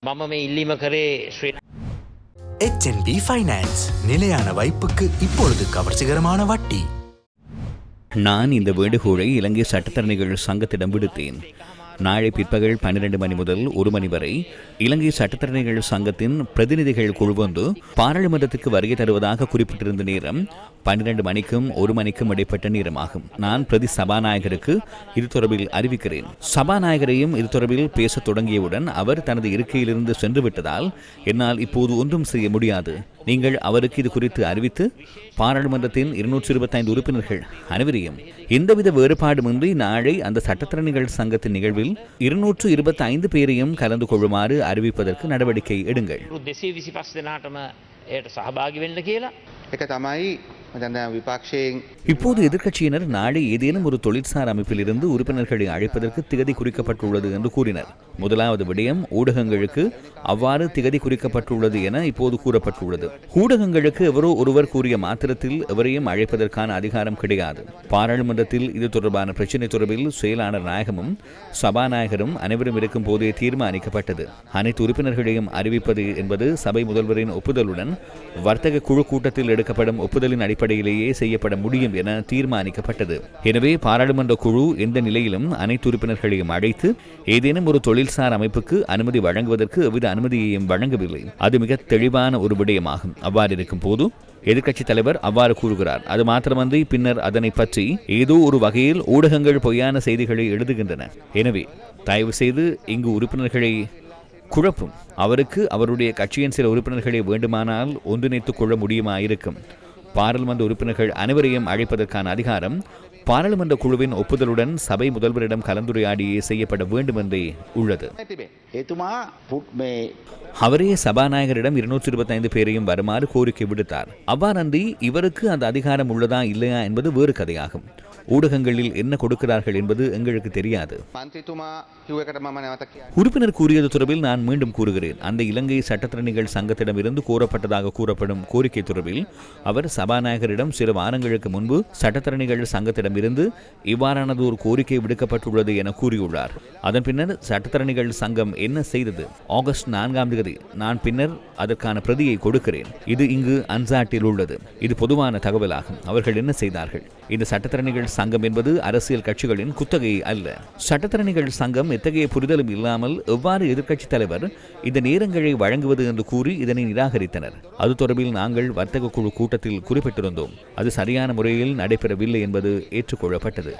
මම මේ ඉල්ලීම කරේ ශ්‍රී HNB ஃபைனான்ஸ் நிலையான வைப்புக்கு இப்பொழுது கவர்ச்சிகரமான வட்டி. நான் இந்த வேண்டுகோளை இலங்கை சட்டத்தரணிகள் சங்கத்திடம் விடுத்தேன். நாளை பிற்பகல் 12 மணி முதல் 1 மணி வரை இலங்கை சட்டத்தரணிகள் சங்கத்தின் பிரதிநிதிகள் குழுவொன்று பாராளுமன்றத்திற்கு வருகை தருவதாக குறிப்பிட்டிருந்த நேரம் 12 மணிக்கும் 1 மணிக்கும் இடைப்பட்ட நேரமாகும். நான் பிரதி சபாநாயகருக்கு இது தொடர்பில் அறிவிக்கிறேன். சபாநாயகரையும் இது தொடர்பில் பேசத் தொடங்கியவுடன் அவர் தனது இருக்கையிலிருந்து சென்று விட்டதால் என்னால் இப்போது ஒன்றும் செய்ய முடியாது. நீங்கள் அவருக்கு இது குறித்து அறிவித்து பாராளுமன்றத்தின் 225 உறுப்பினர்கள் அனைவரையும் எந்தவித வேறுபாடுமின்றி நாளை அந்த சட்டத்தரணிகள் சங்கத்தின் நிகழ்வில் 225 பேரையும் கலந்து கொள்ளுமாறு அறிவிப்பதற்கு நடவடிக்கை எடுங்கள். இப்போது எதிர்க்கட்சியினர் நாளை ஏதேனும் ஒரு தொழிற்சார் அமைப்பில் இருந்து உறுப்பினர்களை அழைப்பதற்கு திகதி குறிக்கப்பட்டுள்ளது என்று கூறினர். முதலாவது விடயம், ஊடகங்களுக்கு அவ்வாறு திகதி குறிக்கப்பட்டுள்ளது என இப்போது கூறப்பட்டுள்ளது. ஊடகங்களுக்கு எவரோ ஒருவர் கூறிய மாத்திரத்தில் எவரையும் அழைப்பதற்கான அதிகாரம் கிடையாது. பாராளுமன்றத்தில் இது தொடர்பான பிரச்சினை தொடர்பில் செயலாளர் நாயகமும் சபாநாயகரும் அனைவரும் இருக்கும் போதே தீர்மானிக்கப்பட்டது. அனைத்து உறுப்பினர்களையும் அறிவிப்பது என்பது சபை முதல்வரின் ஒப்புதலுடன் வர்த்தக குழு கூட்டத்தில் எடுக்கப்படும் ஒப்புதலின் அடிப்படையிலேயே செய்யப்பட முடியும் என தீர்மானிக்கப்பட்டது. எனவே பாராளுமன்ற குழு எந்த நிலையிலும் அனைத்து உறுப்பினர்களையும் அழைத்து ஏதேனும் ஒரு தொழில்சார் அமைப்புக்கு அனுமதி வழங்குவதற்கு எவ்வித அனுமதியையும் வழங்கவில்லை. அது மிக தெளிவான ஒரு விடயமாகும். அவ்வாறு இருக்கும் போது எதிர்க்கட்சித் தலைவர் அவ்வாறு கூறுகிறார். அது மாத்திரமன்றி பின்னர் அதனை பற்றி ஏதோ ஒரு வகையில் ஊடகங்கள் பொய்யான செய்திகளை எழுதுகின்றன. எனவே தயவு செய்து இங்கு உறுப்பினர்களை குழப்பும் அவருக்கு அவருடைய கட்சியின் சில உறுப்பினர்களை வேண்டுமானால் ஒன்றிணைத்துக் கொள்ள முடியுமாயிருக்கும். பாராளுமன்ற உறுப்பினர்கள் அனைவரையும் அழைப்பதற்கான அதிகாரம் பாராளுமன்ற குழுவின் ஒப்புதலுடன் சபை முதல்வரிடம் கலந்துரையாடியே செய்யப்பட வேண்டும் என்றே உள்ளது. அவரே சபாநாயகரிடம் 225 பேரையும் வருமாறு கோரிக்கை விடுத்தார். அவ்வாறன்றி இவருக்கு அந்த அதிகாரம் உள்ளதா இல்லையா என்பது வேறு கதையாகும். ஊடகங்களில் என்ன கொடுக்கிறார்கள் என்பது எங்களுக்கு தெரியாது. உறுப்பினர் கூறியது தொடர்பில் நான் மீண்டும் கூறுகிறேன். அந்த இலங்கை சட்டத்தரணிகள் சங்கத்திடமிருந்து கோரப்பட்டதாக கூறப்படும் கோரிக்கை தொடர்பில் அவர் சபாநாயகரிடம் சில வாரங்களுக்கு முன்பு சட்டத்தரணிகள் சங்கத்திடமிருந்து இவ்வாறானது ஒரு கோரிக்கை விடுக்கப்பட்டுள்ளது என கூறியுள்ளார். அதன் பின்னர் சட்டத்தரணிகள் சங்கம் என்ன செய்தது? ஆகஸ்ட் 4ஆம் தேதி நான் பின்னர் அதற்கான பிரதியை கொடுக்கிறேன். இது இங்கு அன்சாட்டில் உள்ளது. இது பொதுவான தகவலாகும். அவர்கள் என்ன செய்தார்கள்? இந்த சட்டத்தரணிகள் சங்கம் என்பது அரசியல் கட்சிகளின் குத்தகை அல்ல. சட்டத்தரணிகள் சங்கம் எத்தகைய புரிதலும் இல்லாமல் எவ்வாறு எதிர்க்கட்சித் தலைவர் இந்த நேரங்களை வழங்குவது என்று கூறி இதனை நிராகரித்தனர். அது தொடர்பில் நாங்கள் வர்த்தக குழு கூட்டத்தில் குறிப்பிட்டிருந்தோம். அது சரியான முறையில் நடைபெறவில்லை என்பது ஏற்றுக்கொள்ளப்பட்டது.